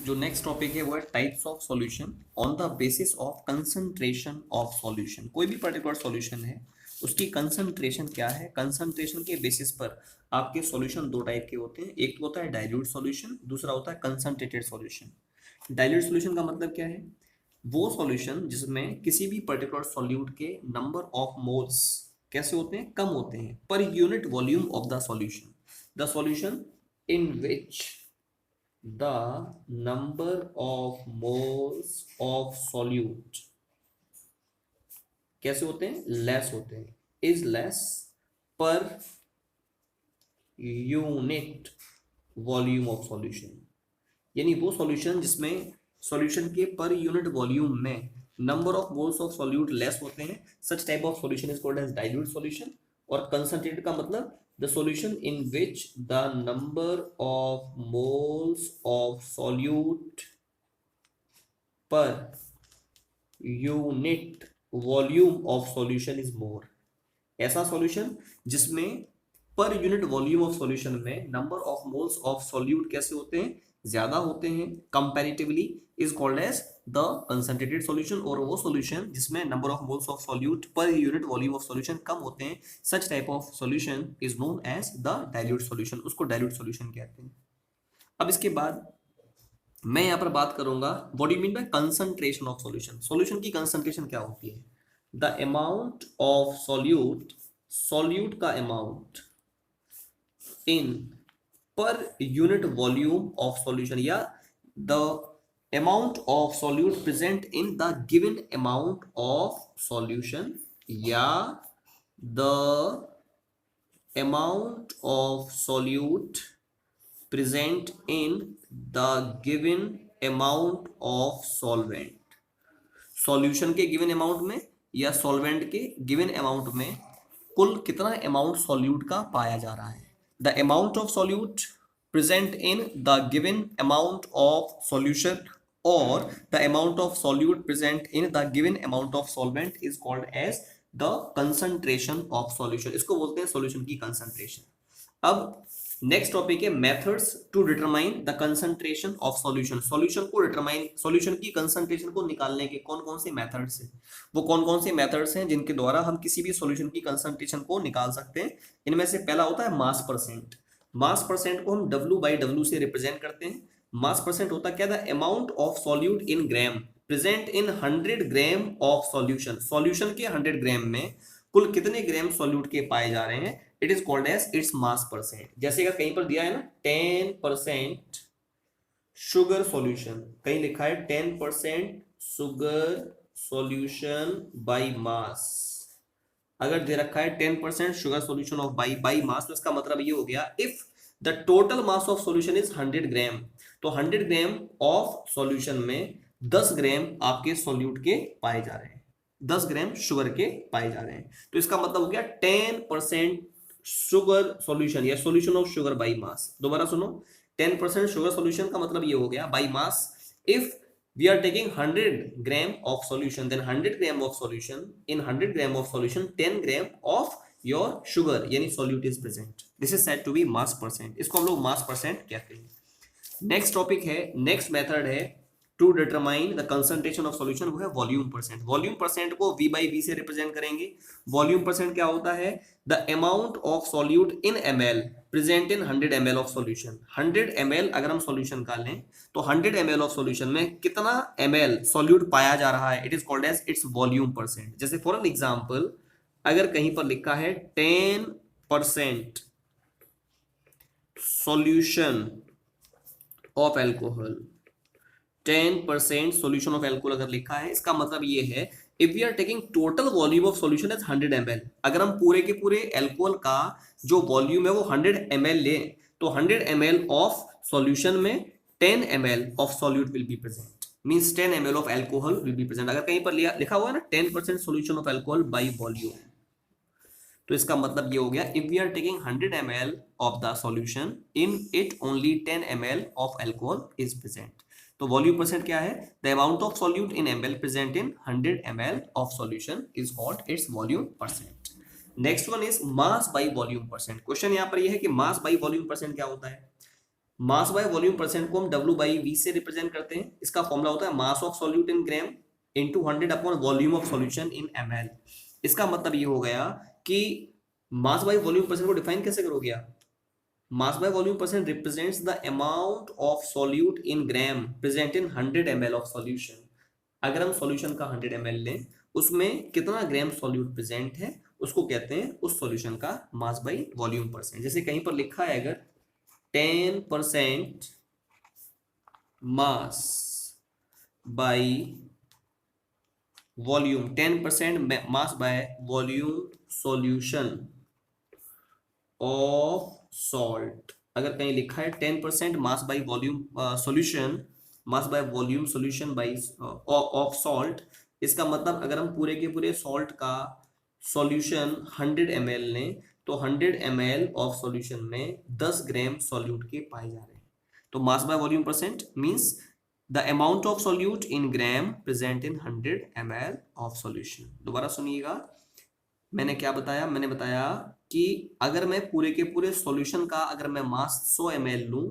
जो next topic है वो है types of solution on the basis of concentration of solution. कोई भी पर्टिकुलर सॉल्यूशन है उसकी कंसंट्रेशन क्या है, कंसंट्रेशन के बेसिस पर आपके सॉल्यूशन दो टाइप के होते हैं। एक तो होता है डाइल्यूट सॉल्यूशन, दूसरा होता है कंसंट्रेटेड सॉल्यूशन। डाइल्यूट सॉल्यूशन का मतलब क्या है? वो सॉल्यूशन जिसमें किसी भी पर्टिकुलर सॉल्यूट के नंबर ऑफ मोल्स कैसे होते हैं, कम होते हैं पर unit volume of the solution. The solution in which the number of moles of solute कैसे होते हैं, लेस होते हैं, is less per unit volume of solution. यानी वो सॉल्यूशन जिसमें सॉल्यूशन के पर यूनिट वॉल्यूम में number of moles of solute less होते हैं, such type of solution is called as dilute solution. और कंसंट्रेटेड का मतलब the solution in which the number of moles of solute per unit volume of solution is more। ऐसा solution जिसमें per unit volume of solution में number of moles of solute कैसे होते हैं, ज्यादा होते हैं comparatively, is called as the concentrated solution. और वो सॉल्यूशन जिसमें number of moles of solute per unit volume of solution कम होते हैं, such type of solution is known as the dilute solution. उसको डाइल्यूट सॉल्यूशन कहते हैं। अब इसके बाद मैं यहाँ पर बात करूंगा what do you mean by concentration of solution. Solution की कंसंट्रेशन क्या होती है? The amount of solute, solute का amount in per unit volume of solution, या the amount of solute present in the given amount of solution, या the amount of solute present in the given amount of solvent. Solution के given amount में या solvent के given amount में कुल कितना amount solute का पाया जा रहा है। The amount of solute present in the given amount of solution और the amount of solute present in the given amount of solvent is called as the concentration of solution. इसको बोलते हैं solution की कंसंट्रेशन। अब next topic है methods to determine the concentration of solution. Solution को determine, solution की concentration को निकालने के कौन कौन से मेथड्स हैं, वो कौन कौन से मेथड्स हैं जिनके द्वारा हम किसी भी सॉल्यूशन की कंसंट्रेशन को निकाल सकते हैं। इनमें से पहला होता है मास परसेंट। मास परसेंट को हम W/W से रिप्रेजेंट करते हैं। मास परसेंट होता क्या? The amount of solute in gram present in 100 gram of solution. Solution के 100 ग्राम में कुल कितने ग्राम सॉल्यूट के पाए जा रहे हैं, it is called as its mass percent. जैसे अगर कहीं पर दिया है ना 10% शुगर सॉल्यूशन, कहीं लिखा है 10% शुगर सॉल्यूशन बाय मास, अगर दे रखा है 10% sugar solution of by mass, तो इसका मतलब ये हो गया if the total mass of solution is 100 ग्राम, तो 100 ग्राम ऑफ सॉल्यूशन में 10 ग्राम आपके सॉल्यूट के पाए जा रहे हैं, 10 ग्राम शुगर के पाए जा रहे हैं। तो इसका मतलब हो गया 10% शुगर सॉल्यूशन या solution of sugar by mass. दोबारा सुनो, 10% शुगर सॉल्यूशन का मतलब ये हो गया by mass. If we are taking 100 gram of solution, then 100 gram of solution, in 100 gram of solution 10 gram of your sugar यानी solute is present, this is said to be mass percent। इसको हम लोग mass percent कहते हैं। Next topic है, next method है to determine the concentration of solution, वो है वॉल्यूम परसेंट। वॉल्यूम परसेंट को V/V से रिप्रेजेंट करेंगे। वॉल्यूम परसेंट क्या होता है? The amount of solute in ml present in 100 ml of solution. 100 ml अगर हम सॉल्यूशन का लें तो 100 ml ऑफ सॉल्यूशन में कितना ml सॉल्यूट पाया जा रहा है, it is called as its volume percent. जैसे फॉर एन एग्जांपल, अगर कहीं पर लिखा है 10% solution of alcohol, 10% solution of alcohol अगर लिखा है, इसका मतलब ये है if we are taking total volume of solution as 100 ml, अगर हम पूरे के पूरे एल्कोहल का जो वॉल्यूम है वो 100 ml लें, तो 100 ml ऑफ सॉल्यूशन में 10 ml of solute will be present, means 10 ml of alcohol will be present. अगर कहीं पर लिखा हुआ है ना 10% solution of alcohol by volume, तो इसका मतलब ये हो गया if we are taking 100 ml of the solution, in it only 10 ml of alcohol is present. तो वॉल्यूम परसेंट क्या है? The amount of solute in ml present in 100 ml of solution is called its volume percent. Next one is mass by volume percent. Question यहाँ पर यह है कि मास by volume percent क्या होता है? मास बाय वॉल्यूम परसेंट को हम W बाई V से रिप्रेजेंट करते हैं। इसका फॉर्मूला होता है मास of solute in gram into 100 upon volume of solution in ml। इसका मतलब ये हो गया कि मास बाय वॉल्यूम परसेंट को डिफाइन कैसे करोगे आप? मास by volume percent represents the amount of solute in gram present in 100 ml of solution. अगर हम सॉल्यूशन का 100 ml लें, उसमें कितना ग्राम सॉल्यूट प्रेजेंट है उसको कहते हैं उस सॉल्यूशन का मास बाय वॉल्यूम परसेंट। जैसे कहीं पर लिखा है अगर 10% mass by volume, 10% mass by volume solution of salt, अगर कहीं लिखा है 10% mass by volume solution, mass by volume solution bye of salt, इसका मतलब अगर हम पूरे के पूरे सॉल्ट का सॉल्यूशन 100 ml लें तो 100 ml ऑफ सॉल्यूशन में 10 ग्राम सॉल्यूट के पाए जा रहे हैं। तो मास by volume percent means the amount of solute in gram present in 100 ml of solution. दोबारा सुनिएगा, मैंने क्या बताया? मैंने बताया कि अगर मैं पूरे के पूरे सॉल्यूशन का अगर मैं मास 100 ml लूं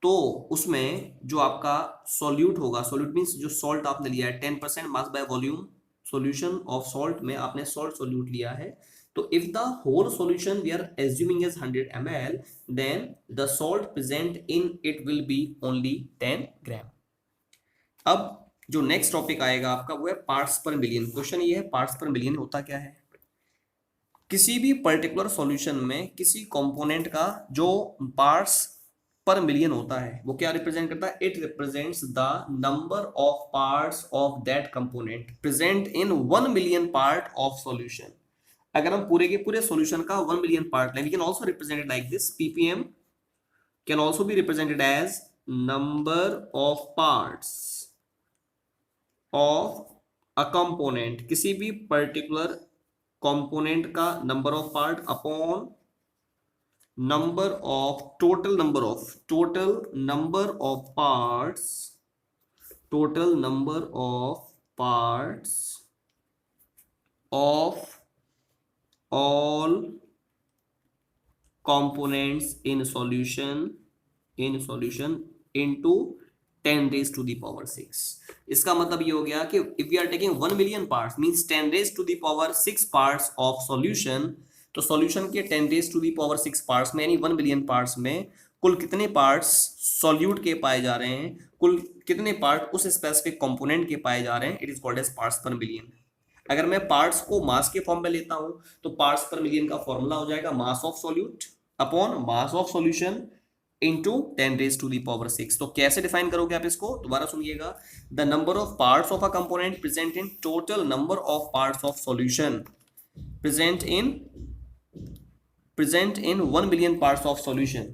तो उसमें जो आपका सॉल्यूट होगा, सॉल्यूट मींस जो सॉल्ट आपने लिया है, 10% mass by volume solution of salt में आपने सॉल्ट सॉल्यूट लिया है, तो if the whole solution we are assuming as 100 ml then the salt present in it will be only 10 gram. अब जो नेक्स्ट टॉपिक आएगा आपका वो है पार्ट्स पर मिलियन। क्वेश्चन ये है पार्ट्स पर मिलियन होता क्या है? किसी भी पर्टिकुलर सॉल्यूशन में किसी कंपोनेंट का जो पार्ट्स पर मिलियन होता है वो क्या रिप्रेजेंट करता है? It represents the number of parts of that component present in 1 million part of solution. अगर हम पूरे के पूरे सॉल्यूशन का 1 मिलियन पार्ट लें, we can also represent it like this, ppm can also be represented as number of parts of a component, किसी भी particular component का number of part upon number of total number of parts, total number of parts of all components in solution into 10 raised to the power 6। इसका मतलब ये हो गया कि if we are taking 1 million parts means 10 raised to the power 6 parts of solution, तो solution के 10 raise to the power 6 parts में यानी 1 मिलियन पार्ट्स में कुल कितने पार्ट्स सॉल्यूट के पाए जा रहे हैं, कुल कितने पार्ट उस स्पेसिफिक कंपोनेंट के पाए जा रहे हैं, it is called as parts per million. अगर मैं पार्ट्स को मास के फॉर्म में लेता हूं तो पार्ट्स पर मिलियन का फॉर्मूला हो जाएगा mass of solute upon mass of solution into 10 raise to the power 6। तो कैसे डिफाइन करोगे आप इसको? दोबारा सुनिएगा, the number of parts of a component present in total number of parts of solution present in 1 million parts of solution,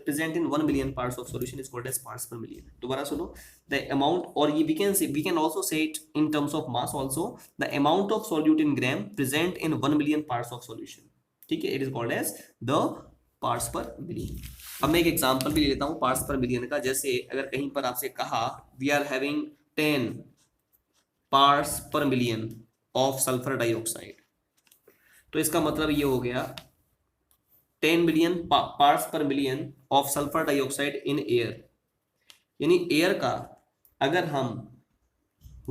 present in 1 million parts of solution is called as parts per million। दोबारा सुनो, the amount, or we can also say it in terms of mass also, the amount of solute in gram present in 1 million parts of solution, ठीक है, it is called as the parts per million। अब मैं एक example भी ले लेता हूं parts per million का। जैसे अगर कहीं पर आपसे कहा we are having 10 parts per million of sulphur dioxide, तो इसका मतलब ये हो गया 10 million parts per million of sulphur dioxide in air, यानी एयर का अगर हम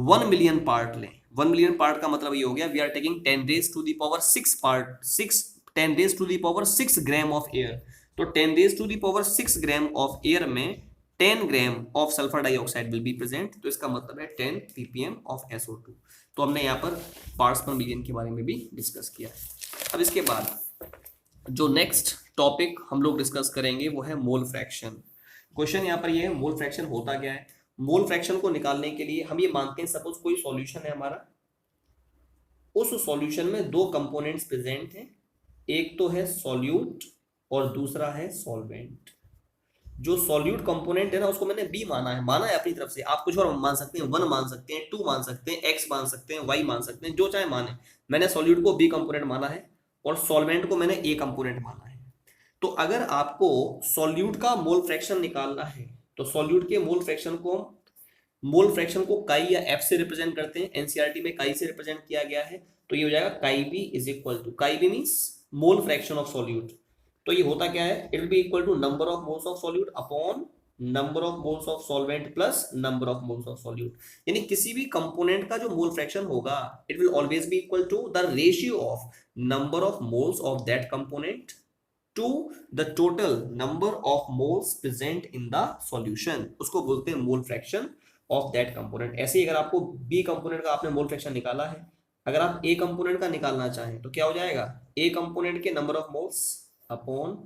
1 मिलियन पार्ट लें, 1 मिलियन पार्ट का मतलब ये हो गया we are taking 10 raise to the power 6 part 10 raise to the power 6 gram of air, तो 10 raise to the power 6 gram of air में 10 gram of sulphur dioxide will be present, तो इसका मतलब है 10 ppm ऑफ SO2। तो हमने यहाँ पर पार्ट्स पर मिलियन के बारे में भी डिस्कस किया है। अब इसके बाद जो नेक्स्ट टॉपिक हम लोग डिस्कस करेंगे वो है मोल फ्रैक्शन। क्वेश्चन यहाँ पर ये है मोल फ्रैक्शन होता क्या है? मोल फ्रैक्शन को निकालने के लिए हम ये मानते हैं सपोज कोई सॉल्यूशन है हमारा, उस सॉल्यूशन में दो कंपोनेंट्स प्रेजेंट हैं, एक तो है सॉल्यूट और दूसरा है सॉल्वेंट। जो सॉल्यूट कंपोनेंट है ना उसको मैंने बी माना है अपनी तरफ से, आप कुछ और मान सकते हैं, 1 मान सकते हैं, 2 मान सकते हैं, x मान सकते हैं, y मान सकते हैं, जो चाहे माने। मैंने सॉल्यूट को बी कंपोनेंट माना है और सॉल्वेंट को मैंने ए कंपोनेंट माना है। तो अगर आपको सॉल्यूट का मोल फ्रैक्शन निकालना है तो सॉल्यूट के मोल फ्रैक्शन को काई या एफ से रिप्रेजेंट करते हैं, एनसीईआरटी में काई से रिप्रेजेंट किया गया है, तो ये हो जाएगा chi B is equal to, chi B means mole fraction of solute, तो ये होता क्या है, it will be equal to number of moles of solute upon number of moles of solvent plus number of moles of solute. यानी किसी भी component का जो मोल फ्रैक्शन होगा it will always be equal to the ratio of number of moles of that component to the total number of moles present in the solution, उसको बोलते हैं मोल fraction of that component. ऐसे ही अगर आपको B component का आपने mole fraction निकाला है, अगर आप ए कंपोनेंट का निकालना चाहें तो क्या हो जाएगा, ए कंपोनेंट के number of moles upon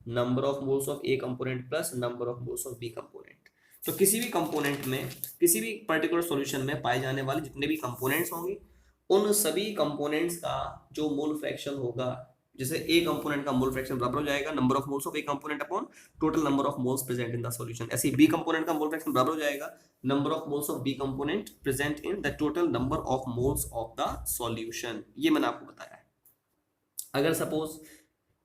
number of moles of A component plus number of moles of B component. तो किसी भी कंपोनेंट में, किसी भी पर्टिकुलर सॉल्यूशन में पाए जाने वाले जितने भी कंपोनेंट्स होंगे उन सभी कंपोनेंट्स का जो मोल फ्रैक्शन होगा, जैसे ए कंपोनेंट का मोल फ्रैक्शन बराबर हो जाएगा number of moles of A component upon total number of moles present in the solution, ऐसे ही बी कंपोनेंट का मोल फ्रैक्शन बराबर हो जाएगा number of moles of B component present in the total number of moles of the solution. ये मैंने आपको बताया है। अगर सपोज,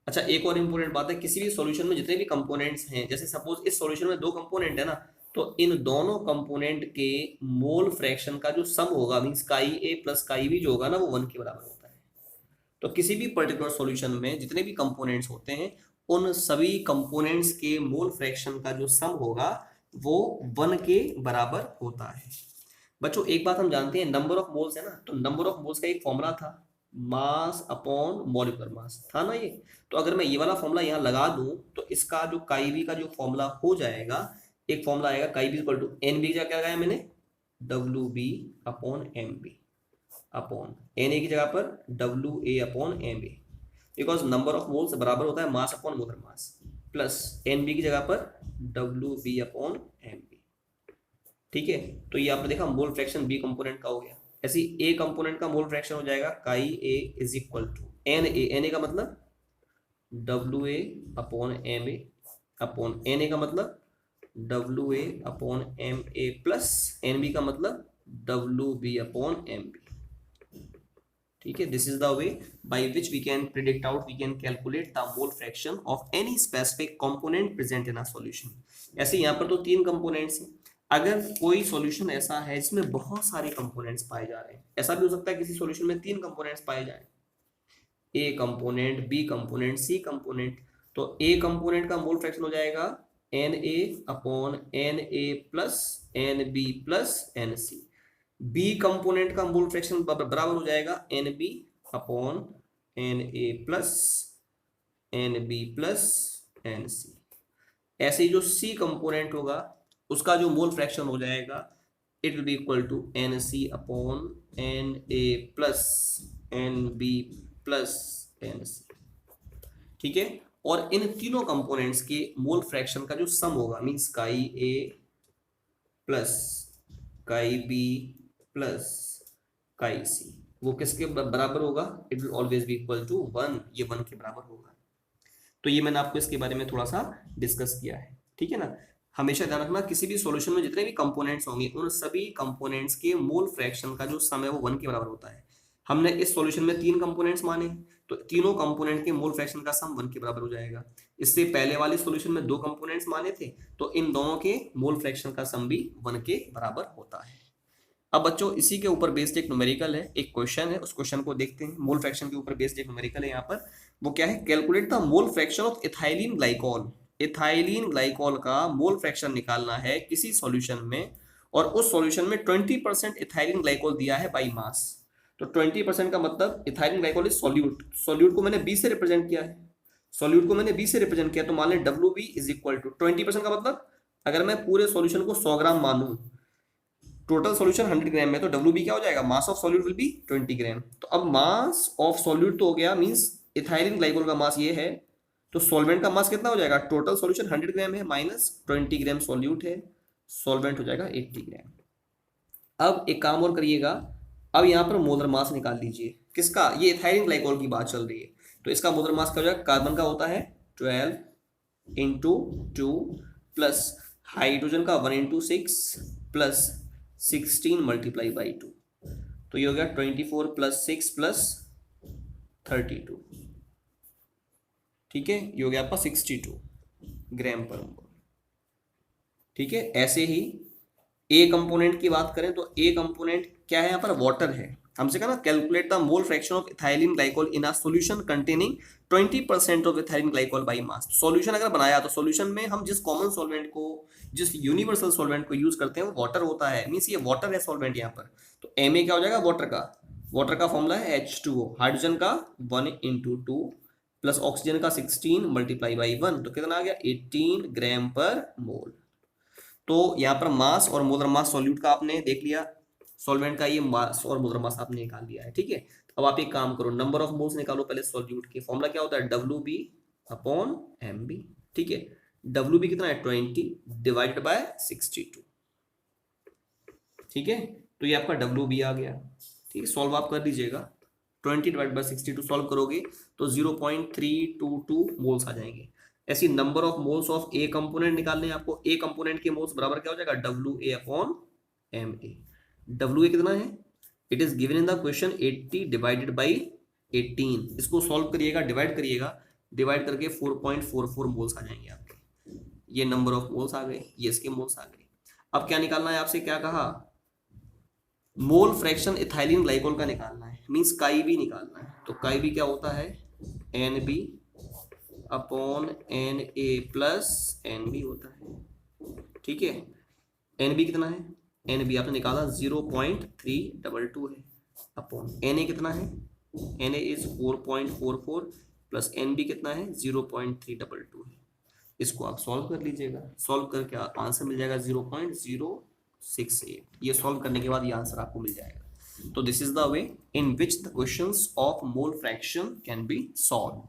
अच्छा एक और इंपॉर्टेंट बात है, किसी भी सॉल्यूशन में जितने भी कंपोनेंट्स हैं, जैसे सपोज इस सॉल्यूशन में दो कंपोनेंट है ना, तो इन दोनों कंपोनेंट के मोल फ्रैक्शन का जो सम होगा means chi A plus chi B जो होगा ना वो 1 के बराबर होता है। तो किसी भी पर्टिकुलर सॉल्यूशन में जितने भी कंपोनेंट्स होते हैं उन सभी कंपोनेंट्स के मोल फ्रैक्शन का जो सम होगा वो 1 के बराबर होता है। बच्चों एक बात हम जानते हैं, नंबर ऑफ मोल्स है ना, तो नंबर ऑफ मोल्स का एक फॉर्मूला था मास अपॉन मॉलिक्यूलर मास था ना ये। तो अगर मैं ये वाला फॉर्मूला यहाँ लगा दूं तो इसका जो काई बी का जो फॉर्मूला हो जाएगा, एक फॉर्मूला आएगा chi B equal to N B, क्या लगाया मैंने W B upon M B upon N A की जगह पर W A upon M A, because number of moles बराबर होता है mass upon molar mass, plus N B की जगह पर W B upon M B. ठीक है, तो ये आपने देखा मोल फ्रैक्शन बी कंपोनेंट का हो गया। ऐसे ही ए कंपोनेंट का मोल फ्रैक्शन हो जाएगा chi A is equal to N A का मतलब W A upon M A upon N A का मतलब W A upon M A plus N B का मतलब W B upon M B. ठीक है, this is the way by which we can predict out, we can calculate the mole fraction of any specific component present in a solution. ऐसे यहाँ पर तो 3 components हैं, अगर कोई सॉल्यूशन ऐसा है जिसमें बहुत सारे कंपोनेंट्स पाए जा रहे हैं, ऐसा भी हो सकता है किसी सॉल्यूशन में 3 कंपोनेंट्स पाए जाएं, A component B component C component, तो ए कंपोनेंट का मोल फ्रैक्शन हो जाएगा N A upon N A plus N B plus N C. B component का मोल फ्रैक्शन बराबर हो जाएगा N B upon N A plus N B plus N C. ऐसे ही जो सी कंपोनेंट होगा उसका जो मोल फ्रैक्शन हो जाएगा it will be equal to N C upon N A plus N B plus N C. ठीक है, और इन तीनों कंपोनेंट्स के मोल फ्रैक्शन का जो सम होगा means chi A plus chi B plus chi C, वो किसके बराबर होगा, it will always be equal to 1, ये 1 के बराबर होगा। तो ये मैंने आपको इसके बारे में थोड़ा सा डिस्कस किया है। ठीक है ना, हमेशा ध्यान रखना किसी भी सॉल्यूशन में जितने भी कंपोनेंट्स होंगे उन सभी कंपोनेंट्स के मोल फ्रैक्शन का जो सम है वो 1 के बराबर होता है। हमने इस सॉल्यूशन में 3 कंपोनेंट्स माने तो तीनों कंपोनेंट के मोल फ्रैक्शन का सम 1 के बराबर हो जाएगा। इससे पहले वाले सॉल्यूशन में 2 कंपोनेंट्स माने थे तो इन दोनों के मोल फ्रैक्शन का सम भी 1 के बराबर होता है। अब बच्चों इसी के ऊपर बेस्ड एक न्यूमेरिकल है, एक क्वेश्चन है, उस क्वेश्चन को देखते हैं। मोल फ्रैक्शन के ऊपर बेस्ड एक न्यूमेरिकल है यहाँ पर, वो क्या है, calculate the mole fraction of ethylene glycol. Ethylene glycol का मोल फ्रैक्शन निकालना है किसी सॉल्यूशन में और उस सॉल्यूशन में 20% इथाइलिन ग्लाइकॉल दिया है बाई मास। तो 20% का मतलब ethylene glycol is solute, solute को मैंने बी से रिप्रेजेंट किया है, सॉल्यूट को मैंने बी से रिप्रेजेंट किया तो मान लें W B is equal to 20% का मतलब अगर मैं पूरे सॉल्यूशन को 100 ग्राम मानूं, टोटल सॉल्यूशन 100 ग्राम है तो डब्ल्यू बी क्या हो जाएगा, mass of solute will B 20 ग्राम। तो अब मास ऑफ सॉल्यूट तो हो गया, मींस इथाइलिन ग्लाइकोल का मास ये है, तो सॉल्वेंट का मास कितना हो जाएगा, टोटल सॉल्यूशन 100 ग्राम है माइनस 20 ग्राम सॉल्यूट है, सॉल्वेंट हो जाएगा 80 ग्राम। अब एक काम और करिएगा, अब यहाँ पर मोलर मास निकाल लीजिए किसका, ये इथाइलिन ग्लाइकोल की बात चल रही है तो इसका मोलर मास क्या हो जाएगा, कार्बन का होता है 12 इंटू 2 प्लस हाइड्रोजन का 1 इंटू 6 प्लस 16 मल्टीप्लाई बाई 2, तो ये हो गया 24 प्लस 6 प्लस 32। ठीक है, ये हो गया आपका 62 ग्राम पर मोल। ठीक है, ऐसे ही ए कंपोनेंट की बात करें तो ए कंपोनेंट क्या है, यहाँ पर वाटर है, हमसे कहा ना calculate the mole fraction of ethylene glycol in a solution containing 20% of ethylene glycol by mass. Solution अगर बनाया तो सॉल्यूशन में हम जिस कॉमन सॉल्वेंट को, जिस यूनिवर्सल सॉल्वेंट को यूज करते हैं वो वाटर होता है, मींस ये वाटर है सॉल्वेंट यहाँ पर। तो Ma क्या हो जाएगा वाटर का फॉर्मूला है H2O, हाइड्रोजन का 1 × 2 प्लस ऑक्सीजन का 16 मल्टीप्लाई बाई 1, तो कितना आ गया 18 ग्राम पर मोल। तो यहाँ पर मास और मोलर मास सॉल्यूट का आपने देख लिया, सॉल्वेंट का ये मास और मोलर मास आपने निकाल लिया है, ठीक है। अब आप एक काम करो, नंबर ऑफ मोल्स निकालो पहले सॉल्यूट के। फॉर्मूला क्या होता है WB/MB, ठीक है। WB कितना है 20 डिवाइडेड बाय 62, ठीक है। तो ये आपका WB आ गया, ठीक है। सॉल्व आप कर लीजिएगा, 20 डिवाइड बाय 62 सॉल्व करोगे तो 0.322 मोल्स आ जाएंगे। ऐसी number of moles of A component निकालने हैं आपको। ए कंपोनेंट के मोल्स बराबर क्या हो जाएगा WA/MA। WA कितना है, it is given in the question 80 divided by 18। इसको सॉल्व करिएगा, डिवाइड करिएगा, डिवाइड करके 4.44 मोल्स आ जाएंगे आपके। ये नंबर ऑफ मोल्स आ गए, ये इसके मोल्स आ गए। अब क्या निकालना है आपसे, क्या कहा, मोल फ्रैक्शन इथाइलिन ग्लाइकोल का निकालना है, मींस काई बी निकालना है। तो काई बी क्या होता है NB/Na प्लस NB होता है, ठीक है। NB कितना है, NB आपने निकाला 0.322 है, अपॉन Na कितना है, Na इज 4.44 प्लस NB कितना है 0.322 है। इसको आप सॉल्व कर लीजिएगा, सॉल्व करके आंसर मिल जाएगा 0.068। ये सॉल्व करने के बाद ये आंसर आपको मिल जाएगा। तो this is the way in which the questions of mole fraction can be solve.